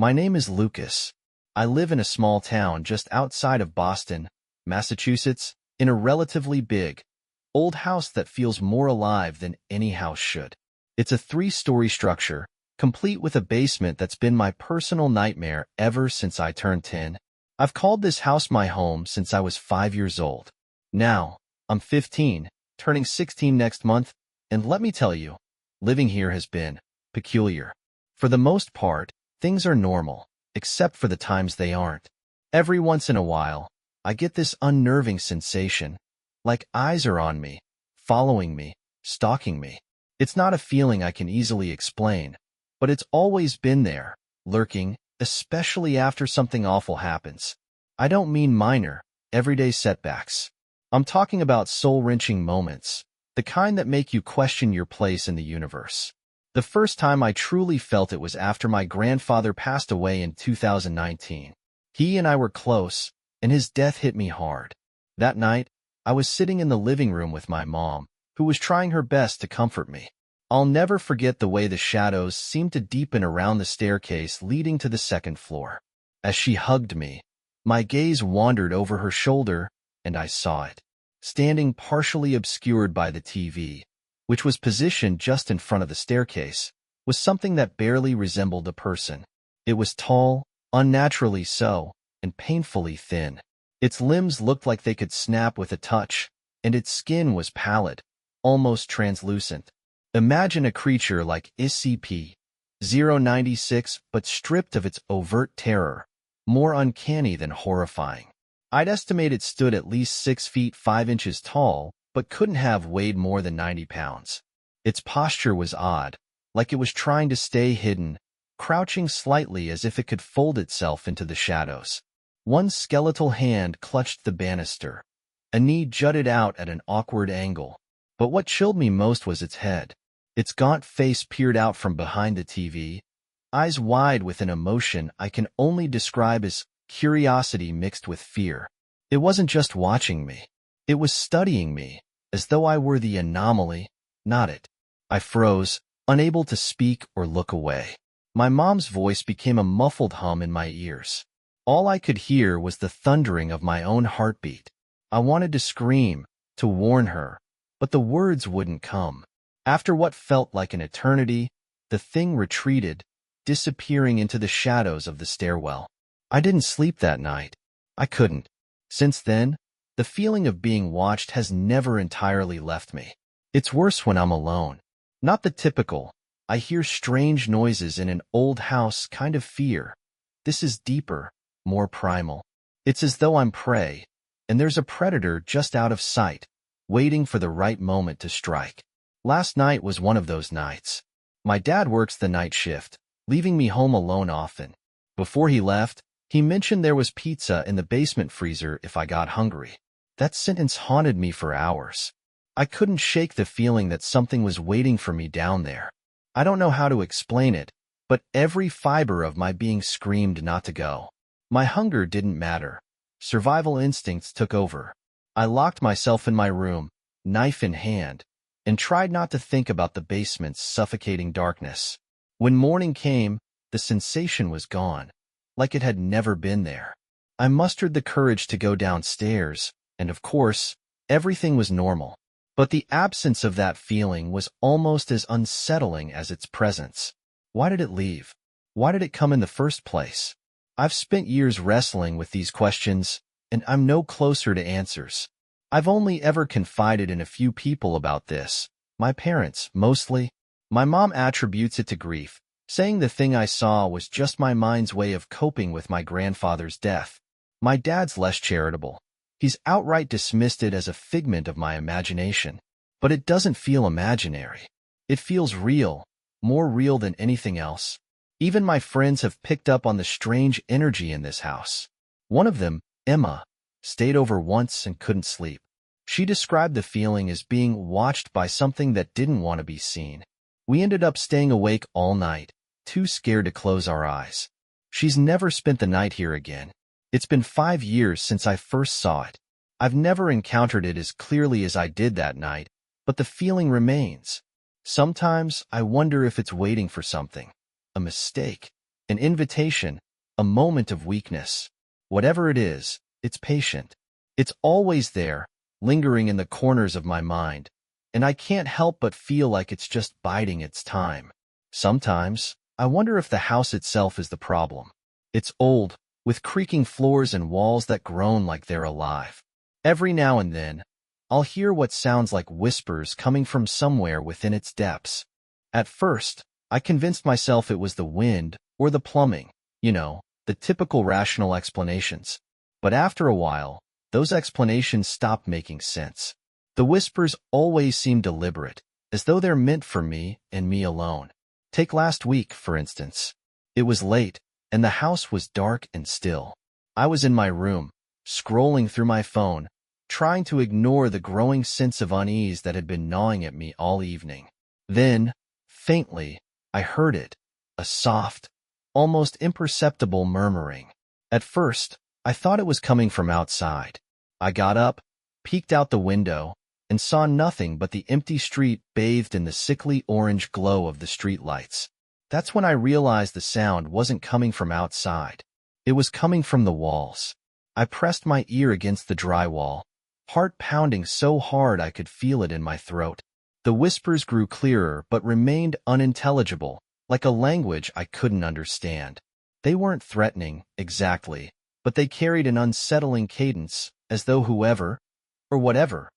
My name is Lucas. I live in a small town just outside of Boston, Massachusetts, in a relatively big, old house that feels more alive than any house should. It's a 3-story structure, complete with a basement that's been my personal nightmare ever since I turned 10. I've called this house my home since I was 5 years old. Now, I'm 15, turning 16 next month, and let me tell you, living here has been peculiar. For the most part, things are normal, except for the times they aren't. Every once in a while, I get this unnerving sensation, like eyes are on me, following me, stalking me. It's not a feeling I can easily explain, but it's always been there, lurking, especially after something awful happens. I don't mean minor, everyday setbacks. I'm talking about soul-wrenching moments, the kind that make you question your place in the universe. The first time I truly felt it was after my grandfather passed away in 2019. He and I were close, and his death hit me hard. That night, I was sitting in the living room with my mom, who was trying her best to comfort me. I'll never forget the way the shadows seemed to deepen around the staircase leading to the second floor. As she hugged me, my gaze wandered over her shoulder, and I saw it. Standing partially obscured by the TV, which was positioned just in front of the staircase, was something that barely resembled a person. It was tall, unnaturally so, and painfully thin. Its limbs looked like they could snap with a touch, and its skin was pallid, almost translucent. Imagine a creature like SCP-096, but stripped of its overt terror, more uncanny than horrifying. I'd estimate it stood at least 6 feet 5 inches tall, but couldn't have weighed more than 90 pounds. Its posture was odd, like it was trying to stay hidden, crouching slightly as if it could fold itself into the shadows. One skeletal hand clutched the banister. A knee jutted out at an awkward angle. But what chilled me most was its head. Its gaunt face peered out from behind the TV, eyes wide with an emotion I can only describe as curiosity mixed with fear. It wasn't just watching me. It was studying me, as though I were the anomaly, not it. I froze, unable to speak or look away. My mom's voice became a muffled hum in my ears. All I could hear was the thundering of my own heartbeat. I wanted to scream, to warn her, but the words wouldn't come. After what felt like an eternity, the thing retreated, disappearing into the shadows of the stairwell. I didn't sleep that night. I couldn't. Since then, the feeling of being watched has never entirely left me. It's worse when I'm alone. Not the typical, I hear strange noises in an old house kind of fear. This is deeper, more primal. It's as though I'm prey, and there's a predator just out of sight, waiting for the right moment to strike. Last night was one of those nights. My dad works the night shift, leaving me home alone often. Before he left, he mentioned there was pizza in the basement freezer if I got hungry. That sentence haunted me for hours. I couldn't shake the feeling that something was waiting for me down there. I don't know how to explain it, but every fiber of my being screamed not to go. My hunger didn't matter. Survival instincts took over. I locked myself in my room, knife in hand, and tried not to think about the basement's suffocating darkness. When morning came, the sensation was gone, like it had never been there. I mustered the courage to go downstairs, and of course, everything was normal. But the absence of that feeling was almost as unsettling as its presence. Why did it leave? Why did it come in the first place? I've spent years wrestling with these questions, and I'm no closer to answers. I've only ever confided in a few people about this. My parents, mostly. My mom attributes it to grief, saying the thing I saw was just my mind's way of coping with my grandfather's death. My dad's less charitable. He's outright dismissed it as a figment of my imagination. But it doesn't feel imaginary. It feels real, more real than anything else. Even my friends have picked up on the strange energy in this house. One of them, Emma, stayed over once and couldn't sleep. She described the feeling as being watched by something that didn't want to be seen. We ended up staying awake all night, too scared to close our eyes. She's never spent the night here again. It's been 5 years since I first saw it. I've never encountered it as clearly as I did that night, but the feeling remains. Sometimes I wonder if it's waiting for something, a mistake, an invitation, a moment of weakness. Whatever it is, it's patient. It's always there, lingering in the corners of my mind, and I can't help but feel like it's just biding its time. Sometimes, I wonder if the house itself is the problem. It's old, with creaking floors and walls that groan like they're alive. Every now and then, I'll hear what sounds like whispers coming from somewhere within its depths. At first, I convinced myself it was the wind or the plumbing, the typical rational explanations. But after a while, those explanations stopped making sense. The whispers always seem deliberate, as though they're meant for me and me alone. Take last week, for instance. It was late, and the house was dark and still. I was in my room, scrolling through my phone, trying to ignore the growing sense of unease that had been gnawing at me all evening. Then, faintly, I heard it, a soft, almost imperceptible murmuring. At first, I thought it was coming from outside. I got up, peeked out the window, and saw nothing but the empty street bathed in the sickly orange glow of the streetlights. That's when I realized the sound wasn't coming from outside. It was coming from the walls. I pressed my ear against the drywall, heart pounding so hard I could feel it in my throat. The whispers grew clearer but remained unintelligible, like a language I couldn't understand. They weren't threatening, exactly, but they carried an unsettling cadence, as though whoever, or whatever,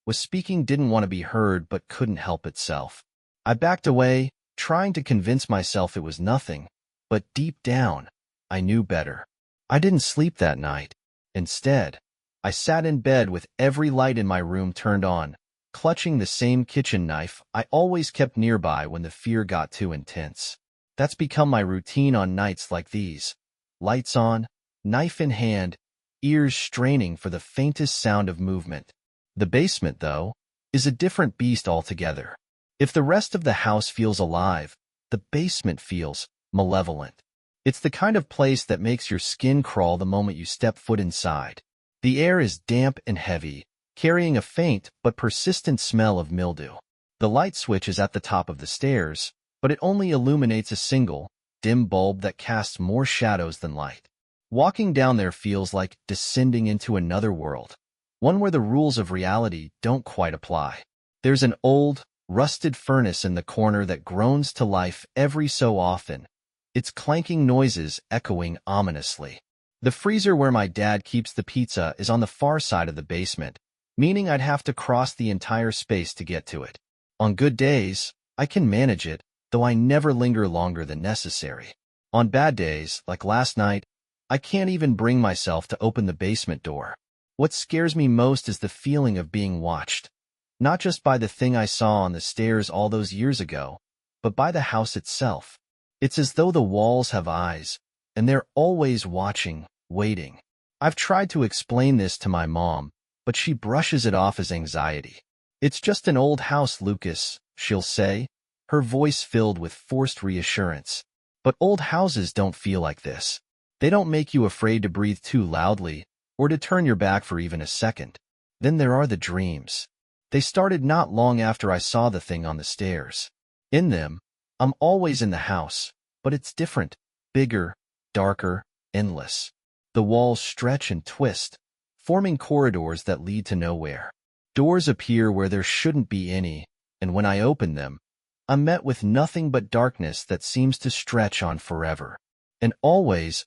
was speaking didn't want to be heard but couldn't help itself. I backed away, trying to convince myself it was nothing, but deep down, I knew better. I didn't sleep that night. Instead, I sat in bed with every light in my room turned on, clutching the same kitchen knife I always kept nearby when the fear got too intense. That's become my routine on nights like these. Lights on, knife in hand, ears straining for the faintest sound of movement. The basement, though, is a different beast altogether. If the rest of the house feels alive, the basement feels malevolent. It's the kind of place that makes your skin crawl the moment you step foot inside. The air is damp and heavy, carrying a faint but persistent smell of mildew. The light switch is at the top of the stairs, but it only illuminates a single, dim bulb that casts more shadows than light. Walking down there feels like descending into another world, one where the rules of reality don't quite apply. There's an old, rusted furnace in the corner that groans to life every so often, its clanking noises echoing ominously. The freezer where my dad keeps the pizza is on the far side of the basement, meaning I'd have to cross the entire space to get to it. On good days, I can manage it, though I never linger longer than necessary. On bad days, like last night, I can't even bring myself to open the basement door. What scares me most is the feeling of being watched, not just by the thing I saw on the stairs all those years ago, but by the house itself. It's as though the walls have eyes, and they're always watching, waiting. I've tried to explain this to my mom, but she brushes it off as anxiety. "It's just an old house, Lucas," she'll say, her voice filled with forced reassurance. But old houses don't feel like this. They don't make you afraid to breathe too loudly, or to turn your back for even a second. Then there are the dreams. They started not long after I saw the thing on the stairs. In them, I'm always in the house, but it's different, bigger, darker, endless. The walls stretch and twist, forming corridors that lead to nowhere. Doors appear where there shouldn't be any, and when I open them, I'm met with nothing but darkness that seems to stretch on forever. And always,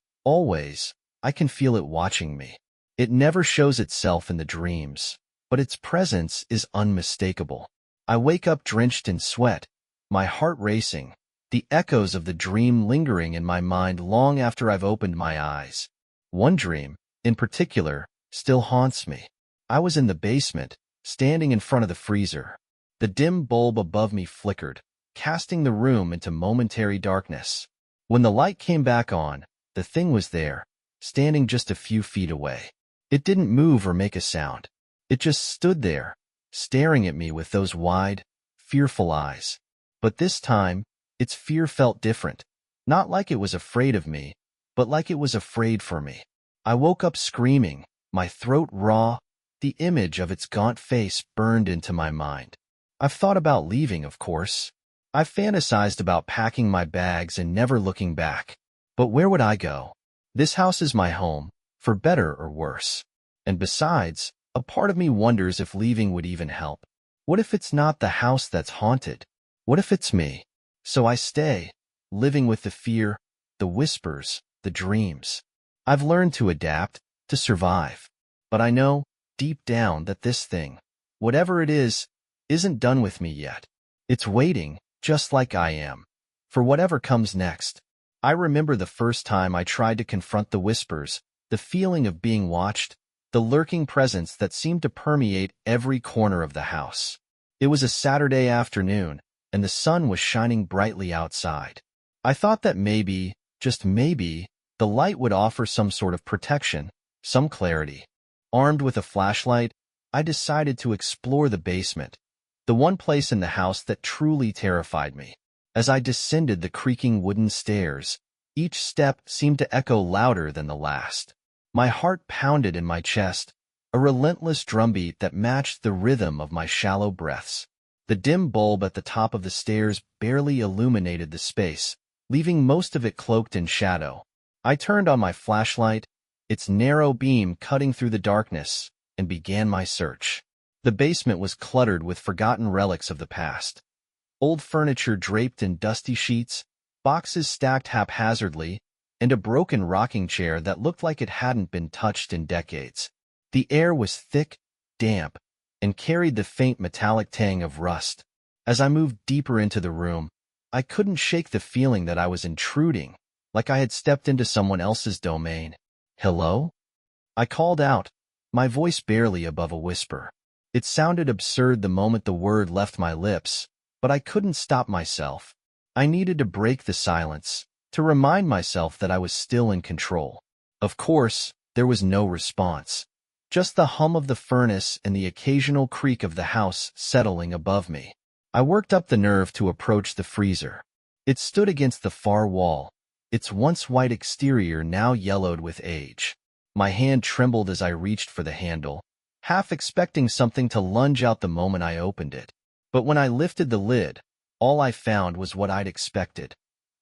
I can feel it watching me. It never shows itself in the dreams, but its presence is unmistakable. I wake up drenched in sweat, my heart racing, the echoes of the dream lingering in my mind long after I've opened my eyes. One dream, in particular, still haunts me. I was in the basement, standing in front of the freezer. The dim bulb above me flickered, casting the room into momentary darkness. When the light came back on, the thing was there, standing just a few feet away. It didn't move or make a sound. It just stood there, staring at me with those wide, fearful eyes. But this time, its fear felt different. Not like it was afraid of me, but like it was afraid for me. I woke up screaming, my throat raw, the image of its gaunt face burned into my mind. I've thought about leaving, of course. I've fantasized about packing my bags and never looking back. But where would I go? This house is my home, for better or worse. And besides, a part of me wonders if leaving would even help. What if it's not the house that's haunted? What if it's me? So I stay, living with the fear, the whispers, the dreams. I've learned to adapt, to survive. But I know, deep down, that this thing, whatever it is, isn't done with me yet. It's waiting, just like I am, for whatever comes next. I remember the first time I tried to confront the whispers, the feeling of being watched, the lurking presence that seemed to permeate every corner of the house. It was a Saturday afternoon, and the sun was shining brightly outside. I thought that maybe, just maybe, the light would offer some sort of protection, some clarity. Armed with a flashlight, I decided to explore the basement, the one place in the house that truly terrified me. As I descended the creaking wooden stairs, each step seemed to echo louder than the last. My heart pounded in my chest, a relentless drumbeat that matched the rhythm of my shallow breaths. The dim bulb at the top of the stairs barely illuminated the space, leaving most of it cloaked in shadow. I turned on my flashlight, its narrow beam cutting through the darkness, and began my search. The basement was cluttered with forgotten relics of the past. Old furniture draped in dusty sheets, boxes stacked haphazardly, and a broken rocking chair that looked like it hadn't been touched in decades. The air was thick, damp, and carried the faint metallic tang of rust. As I moved deeper into the room, I couldn't shake the feeling that I was intruding, like I had stepped into someone else's domain. "Hello?" I called out, my voice barely above a whisper. It sounded absurd the moment the word left my lips, but I couldn't stop myself. I needed to break the silence, to remind myself that I was still in control. Of course, there was no response, just the hum of the furnace and the occasional creak of the house settling above me. I worked up the nerve to approach the freezer. It stood against the far wall, its once white exterior now yellowed with age. My hand trembled as I reached for the handle, half expecting something to lunge out the moment I opened it. But when I lifted the lid, all I found was what I'd expected: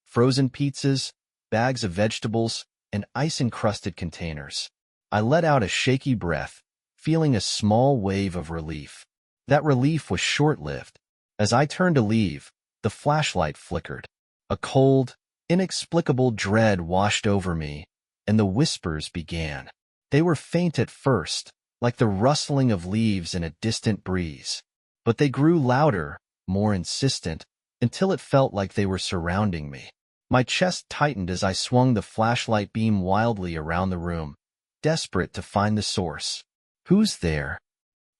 frozen pizzas, bags of vegetables, and ice-encrusted containers. I let out a shaky breath, feeling a small wave of relief. That relief was short-lived. As I turned to leave, the flashlight flickered. A cold, inexplicable dread washed over me, and the whispers began. They were faint at first, like the rustling of leaves in a distant breeze. But they grew louder, more insistent, until it felt like they were surrounding me. My chest tightened as I swung the flashlight beam wildly around the room, desperate to find the source. "Who's there?"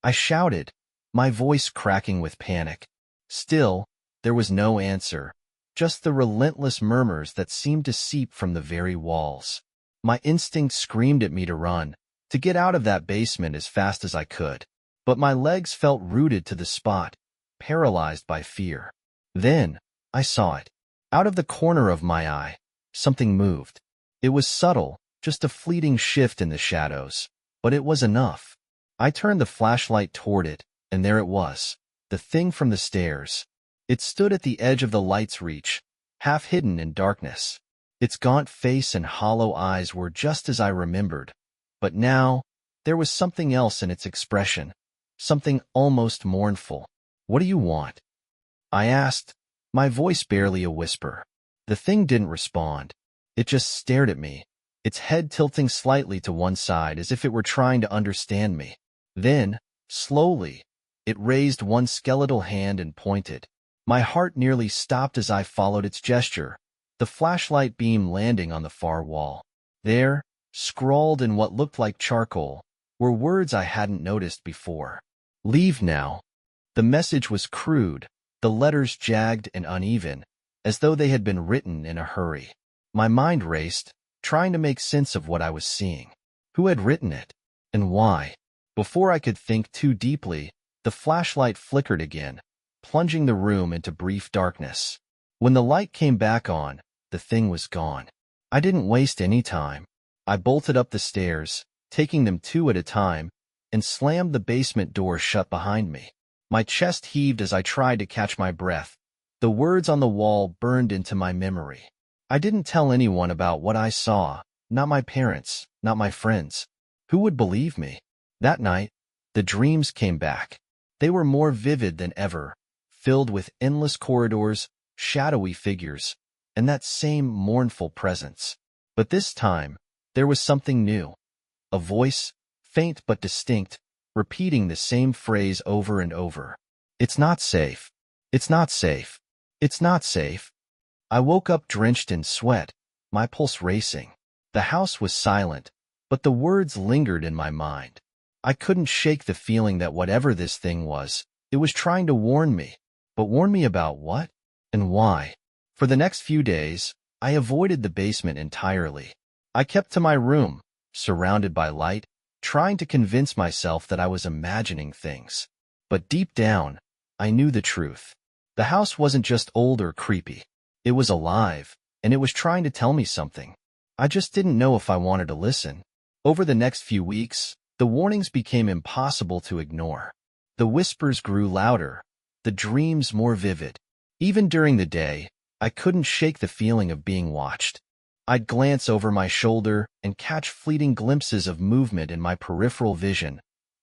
I shouted, my voice cracking with panic. Still, there was no answer, just the relentless murmurs that seemed to seep from the very walls. My instinct screamed at me to run, to get out of that basement as fast as I could. But my legs felt rooted to the spot, paralyzed by fear. Then, I saw it. Out of the corner of my eye, something moved. It was subtle, just a fleeting shift in the shadows, but it was enough. I turned the flashlight toward it, and there it was, the thing from the stairs. It stood at the edge of the light's reach, half hidden in darkness. Its gaunt face and hollow eyes were just as I remembered, but now, there was something else in its expression, something almost mournful. "What do you want?" I asked, my voice barely a whisper. The thing didn't respond. It just stared at me, its head tilting slightly to one side as if it were trying to understand me. Then, slowly, it raised one skeletal hand and pointed. My heart nearly stopped as I followed its gesture, the flashlight beam landing on the far wall. There, scrawled in what looked like charcoal, were words I hadn't noticed before. "Leave now." The message was crude, the letters jagged and uneven, as though they had been written in a hurry. My mind raced, trying to make sense of what I was seeing. Who had written it? And why? Before I could think too deeply, the flashlight flickered again, plunging the room into brief darkness. When the light came back on, the thing was gone. I didn't waste any time. I bolted up the stairs, taking them two at a time, and slammed the basement door shut behind me. My chest heaved as I tried to catch my breath. The words on the wall burned into my memory. I didn't tell anyone about what I saw, not my parents, not my friends. Who would believe me? That night, the dreams came back. They were more vivid than ever, filled with endless corridors, shadowy figures, and that same mournful presence. But this time, there was something new. A voice, faint but distinct, repeating the same phrase over and over. It's not safe. It's not safe. It's not safe. I woke up drenched in sweat, my pulse racing. The house was silent, but the words lingered in my mind. I couldn't shake the feeling that whatever this thing was, it was trying to warn me. But warn me about what? And why? For the next few days, I avoided the basement entirely. I kept to my room, surrounded by light, trying to convince myself that I was imagining things. But deep down, I knew the truth. The house wasn't just old or creepy. It was alive, and it was trying to tell me something. I just didn't know if I wanted to listen. Over the next few weeks, the warnings became impossible to ignore. The whispers grew louder, the dreams more vivid. Even during the day, I couldn't shake the feeling of being watched. I'd glance over my shoulder and catch fleeting glimpses of movement in my peripheral vision,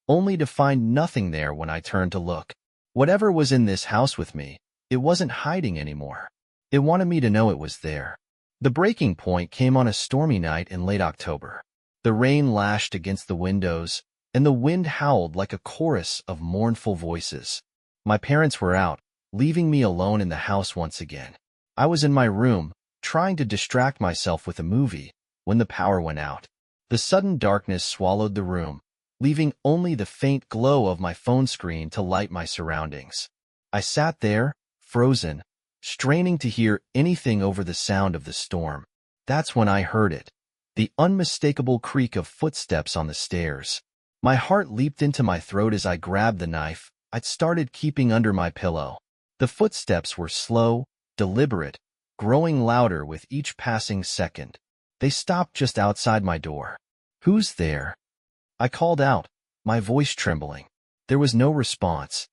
only to find nothing there when I turned to look. Whatever was in this house with me, it wasn't hiding anymore. It wanted me to know it was there. The breaking point came on a stormy night in late October. The rain lashed against the windows, and the wind howled like a chorus of mournful voices. My parents were out, leaving me alone in the house once again. I was in my room, trying to distract myself with a movie, when the power went out. The sudden darkness swallowed the room, leaving only the faint glow of my phone screen to light my surroundings. I sat there, frozen, straining to hear anything over the sound of the storm. That's when I heard it, the unmistakable creak of footsteps on the stairs. My heart leaped into my throat as I grabbed the knife I'd started keeping under my pillow. The footsteps were slow, deliberate, growing louder with each passing second. They stopped just outside my door. "Who's there?" I called out, my voice trembling. There was no response,